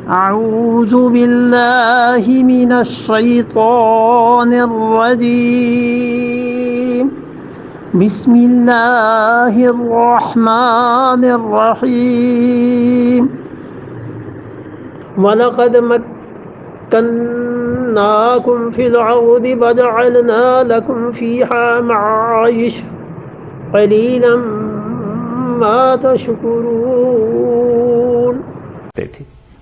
أعوذ بالله من الشيطان الرجيم بسم الله الرحمن الرحيم وَلَقَدْ مَكَّنَّاكُمْ فِي الْأَرْضِ وَجَعَلْنَا لَكُمْ فِيهَا مَعَايِشَ قَلِيلًا مَا تَشْكُرُونَ.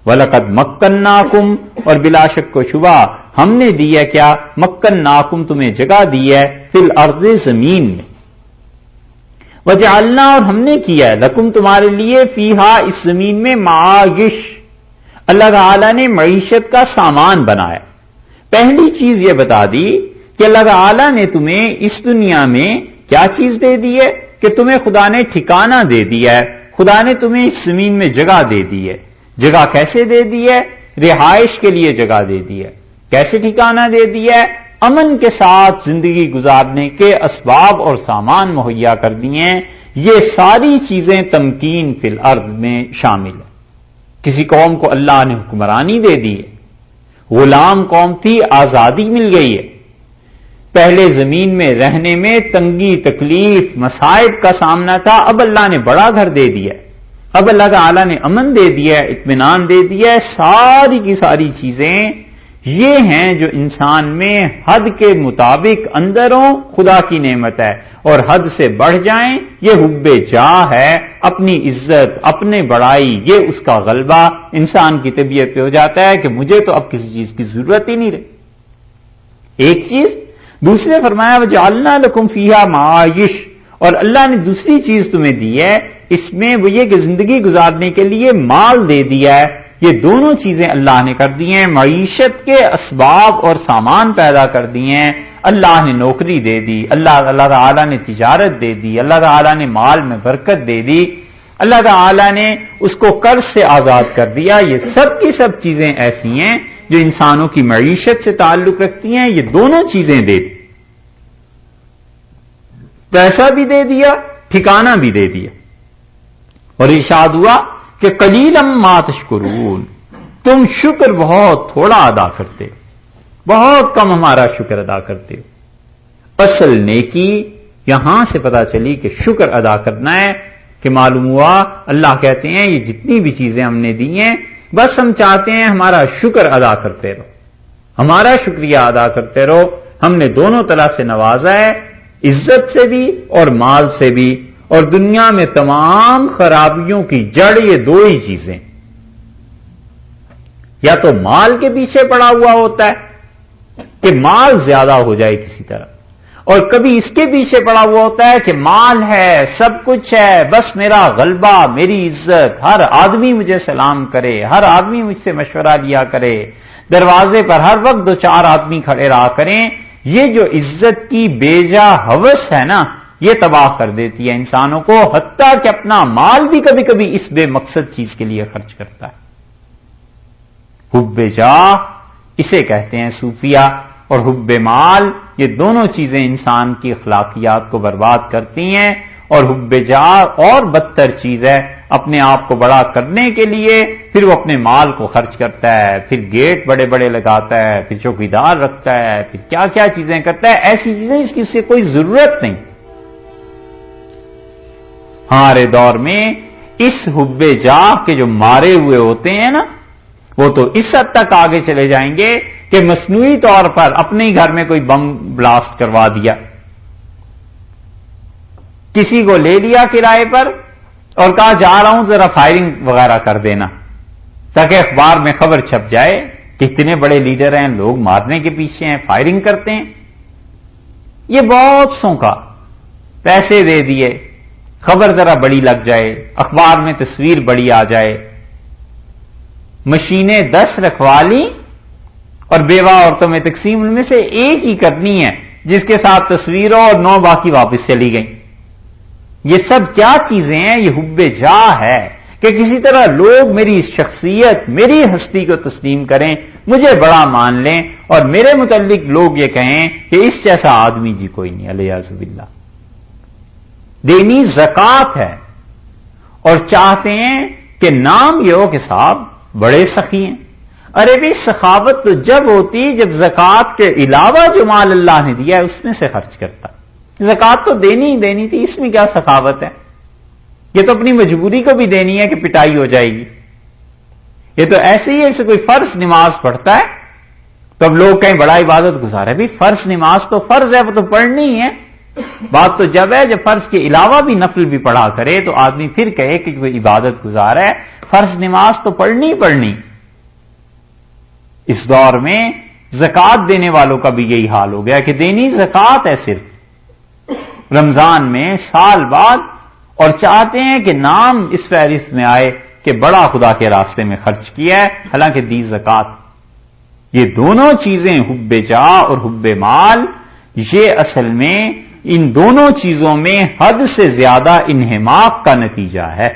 وَلَقَدْ مَكَّنَّاكُمْ، اور بلا شک و شبہ ہم نے دی ہے کیا، مکناکم تمہیں جگہ دی ہے، فی الارض زمین میں، وجعلنا اور ہم نے کیا ہے، لکم تمہارے لیے، فیہا اس زمین میں، معاش اللہ تعالی نے معیشت کا سامان بنایا. پہلی چیز یہ بتا دی کہ اللہ تعالی نے تمہیں اس دنیا میں کیا چیز دے دی ہے، کہ تمہیں خدا نے ٹھکانہ دے دیا ہے، خدا نے تمہیں اس زمین میں جگہ دے دی ہے. جگہ کیسے دے دی ہے؟ رہائش کے لیے جگہ دے دی ہے. کیسے ٹھکانہ دے دیا ہے؟ امن کے ساتھ زندگی گزارنے کے اسباب اور سامان مہیا کر دیے ہیں. یہ ساری چیزیں تمکین فی الارض میں شامل ہیں. کسی قوم کو اللہ نے حکمرانی دے دی ہے، غلام قوم تھی، آزادی مل گئی ہے. پہلے زمین میں رہنے میں تنگی، تکلیف، مصائب کا سامنا تھا، اب اللہ نے بڑا گھر دے دیا ہے، اب اللہ تعالی نے امن دے دیا ہے، اطمینان دے دیا ہے. ساری کی ساری چیزیں یہ ہیں جو انسان میں حد کے مطابق اندر ہوں، خدا کی نعمت ہے، اور حد سے بڑھ جائیں یہ حب جاہ ہے، اپنی عزت، اپنے بڑائی، یہ اس کا غلبہ انسان کی طبیعت پہ ہو جاتا ہے کہ مجھے تو اب کسی چیز کی ضرورت ہی نہیں رہی. ایک چیز. دوسرے فرمایا وجعلنا لکم فیہا معاش، اور اللہ نے دوسری چیز تمہیں دی ہے اس میں، وہ یہ کہ زندگی گزارنے کے لیے مال دے دیا ہے. یہ دونوں چیزیں اللہ نے کر دی ہیں، معیشت کے اسباب اور سامان پیدا کر دیے ہیں. اللہ نے نوکری دے دی، اللہ تعالیٰ نے تجارت دے دی، اللہ تعالیٰ نے مال میں برکت دے دی، اللہ تعالیٰ نے اس کو قرض سے آزاد کر دیا. یہ سب کی سب چیزیں ایسی ہیں جو انسانوں کی معیشت سے تعلق رکھتی ہیں. یہ دونوں چیزیں دے دی، پیسہ بھی دے دیا، ٹھکانہ بھی دے دیا. اور ارشاد ہوا کہ قلیلا ما تشکرون، تم شکر بہت تھوڑا ادا کرتے، بہت کم ہمارا شکر ادا کرتے ہو. اصل نیکی یہاں سے پتا چلی کہ شکر ادا کرنا ہے، کہ معلوم ہوا اللہ کہتے ہیں یہ جتنی بھی چیزیں ہم نے دی ہیں بس ہم چاہتے ہیں ہمارا شکر ادا کرتے رہو، ہمارا شکریہ ادا کرتے رہو. ہم نے دونوں طرح سے نوازا ہے، عزت سے بھی اور مال سے بھی. اور دنیا میں تمام خرابیوں کی جڑ یہ دو ہی چیزیں، یا تو مال کے پیچھے پڑا ہوا ہوتا ہے کہ مال زیادہ ہو جائے کسی طرح، اور کبھی اس کے پیچھے پڑا ہوا ہوتا ہے کہ مال ہے، سب کچھ ہے، بس میرا غلبہ، میری عزت، ہر آدمی مجھے سلام کرے، ہر آدمی مجھ سے مشورہ لیا کرے، دروازے پر ہر وقت 2-4 آدمی کھڑے رہا کریں. یہ جو عزت کی بیجا ہوس ہے نا، یہ تباہ کر دیتی ہے انسانوں کو، حتیٰ کہ اپنا مال بھی کبھی کبھی اس بے مقصد چیز کے لیے خرچ کرتا ہے. حب جاہ اسے کہتے ہیں صوفیہ، اور حب مال، یہ دونوں چیزیں انسان کی اخلاقیات کو برباد کرتی ہیں. اور حب جاہ اور بدتر چیز ہے، اپنے آپ کو بڑا کرنے کے لیے پھر وہ اپنے مال کو خرچ کرتا ہے، پھر گیٹ بڑے بڑے لگاتا ہے، پھر چوکیدار رکھتا ہے، پھر کیا کیا چیزیں کرتا ہے، ایسی چیزیں جس کی اسے کوئی ضرورت نہیں. ہمارے دور میں اس حب جاہ کے جو مارے ہوئے ہوتے ہیں نا، وہ تو اس حد تک آگے چلے جائیں گے کہ مصنوعی طور پر اپنے ہی گھر میں کوئی بم بلاسٹ کروا دیا، کسی کو لے لیا کرائے پر اور کہا جا رہا ہوں ذرا فائرنگ وغیرہ کر دینا، تاکہ اخبار میں خبر چھپ جائے کہ اتنے بڑے لیڈر ہیں، لوگ مارنے کے پیچھے ہیں، فائرنگ کرتے ہیں. یہ بہت سونکا، پیسے دے دیے، خبر ذرا بڑی لگ جائے، اخبار میں تصویر بڑی آ جائے، مشینیں 10 رکھوا لی اور بیوہ عورتوں میں تقسیم، ان میں سے ایک ہی کرنی ہے جس کے ساتھ تصویر ہو، اور 9 باقی واپس چلی گئیں. یہ سب کیا چیزیں ہیں؟ یہ حب جاہ ہے کہ کسی طرح لوگ میری شخصیت، میری ہستی کو تسلیم کریں، مجھے بڑا مان لیں، اور میرے متعلق لوگ یہ کہیں کہ اس جیسا آدمی جی کوئی نہیں، علیہ باللہ. دینی زکات ہے، اور چاہتے ہیں کہ نام یہ ہو کہ صاحب بڑے سخی ہیں. ارے بھی سخاوت تو جب ہوتی جب زکوٰۃ کے علاوہ جو مال اللہ نے دیا ہے اس میں سے خرچ کرتا. زکوٰۃ تو دینی ہی دینی تھی، اس میں کیا سخاوت ہے؟ یہ تو اپنی مجبوری کو بھی دینی ہے کہ پٹائی ہو جائے گی. یہ تو ایسے ہی ہے جیسے کوئی فرض نماز پڑھتا ہے تو اب لوگ کہیں بڑا عبادت گزار ہے. بھی فرض نماز تو فرض ہے، وہ تو پڑھنی ہی ہے. بات تو جب ہے جب فرض کے علاوہ بھی نفل بھی پڑھا کرے تو آدمی پھر کہے کہ کوئی عبادت گزار ہے. فرض نماز تو پڑھنی پڑھنی. اس دور میں زکوٰۃ دینے والوں کا بھی یہی حال ہو گیا کہ دینی زکوٰۃ ہے صرف رمضان میں سال بعد، اور چاہتے ہیں کہ نام اس فہرست میں آئے کہ بڑا خدا کے راستے میں خرچ کیا ہے، حالانکہ دی زکوٰۃ. یہ دونوں چیزیں حب جاہ اور حب مال، یہ اصل میں ان دونوں چیزوں میں حد سے زیادہ انہماک کا نتیجہ ہے.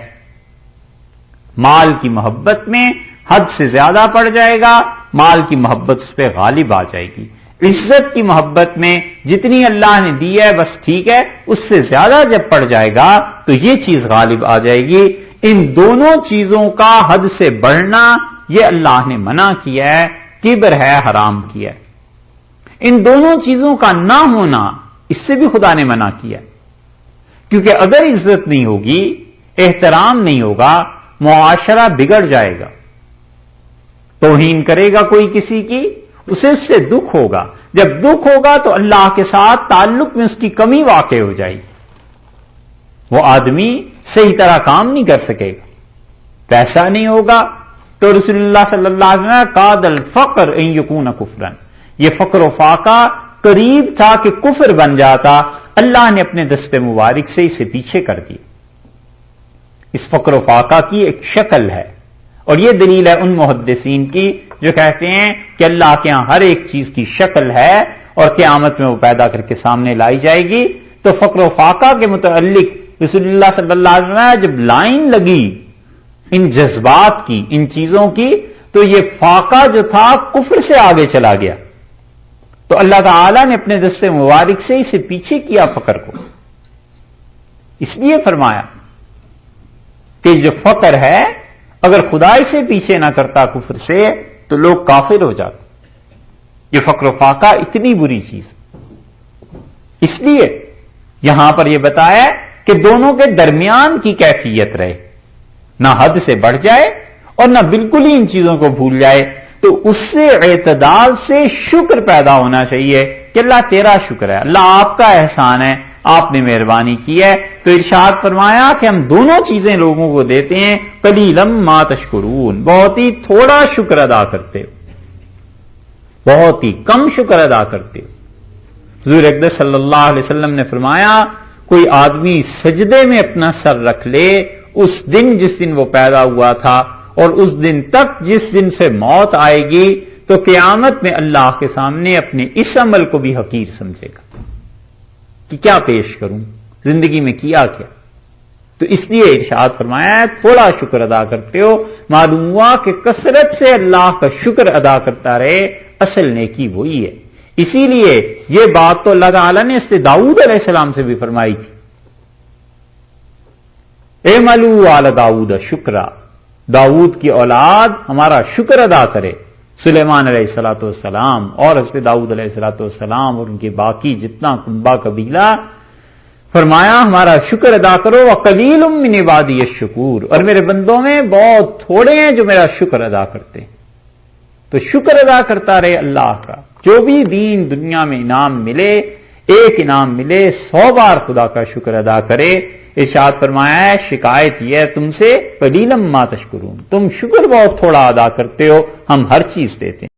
مال کی محبت میں حد سے زیادہ پڑ جائے گا، مال کی محبت اس پہ غالب آ جائے گی. عزت کی محبت میں جتنی اللہ نے دی ہے بس ٹھیک ہے، اس سے زیادہ جب پڑ جائے گا تو یہ چیز غالب آ جائے گی. ان دونوں چیزوں کا حد سے بڑھنا یہ اللہ نے منع کیا ہے، کبر ہے، حرام کیا ہے. ان دونوں چیزوں کا نہ ہونا اس سے بھی خدا نے منع کیا، کیونکہ اگر عزت نہیں ہوگی، احترام نہیں ہوگا، معاشرہ بگڑ جائے گا. توہین کرے گا کوئی کسی کی، اسے اس سے دکھ ہوگا. جب دکھ ہوگا تو اللہ کے ساتھ تعلق میں اس کی کمی واقع ہو جائے گی. وہ آدمی صحیح طرح کام نہیں کر سکے گا، پیسہ نہیں ہوگا. تو رسول اللہ صلی اللہ علیہ وسلم قاد الفقر ان یکون کفرا، یہ فقر و فاقہ قریب تھا کہ کفر بن جاتا. اللہ نے اپنے دست مبارک سے اسے پیچھے کر دیا. اس فقر و فاقہ کی ایک شکل ہے، اور یہ دلیل ہے ان محدثین کی جو کہتے ہیں کہ اللہ کے ہاں ہر ایک چیز کی شکل ہے اور قیامت میں وہ پیدا کر کے سامنے لائی جائے گی. تو فقر و فاقہ کے متعلق رسول اللہ صلی اللہ علیہ وسلم جب لائن لگی ان جذبات کی، ان چیزوں کی، تو یہ فاقہ جو تھا کفر سے آگے چلا گیا. تو اللہ تعالی نے اپنے دست مبارک سے اسے پیچھے کیا فقر کو. اس لیے فرمایا کہ جو فقر ہے اگر خدا اسے پیچھے نہ کرتا کفر سے تو لوگ کافر ہو جاتے. یہ فقر و فاقہ اتنی بری چیز. اس لیے یہاں پر یہ بتایا کہ دونوں کے درمیان کی کیفیت رہے، نہ حد سے بڑھ جائے اور نہ بالکل ہی ان چیزوں کو بھول جائے. تو اس سے اعتدال سے شکر پیدا ہونا چاہیے کہ اللہ تیرا شکر ہے، اللہ آپ کا احسان ہے، آپ نے مہربانی کی ہے. تو ارشاد فرمایا کہ ہم دونوں چیزیں لوگوں کو دیتے ہیں. قلیلا ما تشکرون، بہت ہی تھوڑا شکر ادا کرتے ہو، بہت ہی کم شکر ادا کرتے ہو. حضور اقدس صلی اللہ علیہ وسلم نے فرمایا کوئی آدمی سجدے میں اپنا سر رکھ لے اس دن جس دن وہ پیدا ہوا تھا اور اس دن تک جس دن سے موت آئے گی تو قیامت میں اللہ کے سامنے اپنے اس عمل کو بھی حقیر سمجھے گا کہ کیا پیش کروں، زندگی میں کیا کیا. تو اس لیے ارشاد فرمایا ہے تھوڑا شکر ادا کرتے ہو. معلوم ہوا کہ کثرت سے اللہ کا شکر ادا کرتا رہے اصل نیکی وہی ہے. اسی لیے یہ بات تو اللہ تعالیٰ نے اس پہ داؤد علیہ السلام سے بھی فرمائی تھی، اعملوا آل داؤد شکرا، داؤد کی اولاد ہمارا شکر ادا کرے. سلیمان علیہ الصلوۃ والسلام اور حضرت داؤد علیہ الصلوۃ والسلام اور ان کے باقی جتنا کنبہ قبیلہ، فرمایا ہمارا شکر ادا کرو. وقلیل من عبادی الشکور، اور میرے بندوں میں بہت تھوڑے ہیں جو میرا شکر ادا کرتے ہیں. تو شکر ادا کرتا رہے اللہ کا. جو بھی دین دنیا میں انعام ملے، ایک انعام ملے 100 بار خدا کا شکر ادا کرے. ارشاد فرمایا ہے شکایت یہ ہے تم سے قلیلا ما تشکرون، تم شکر بہت تھوڑا ادا کرتے ہو، ہم ہر چیز دیتے ہیں.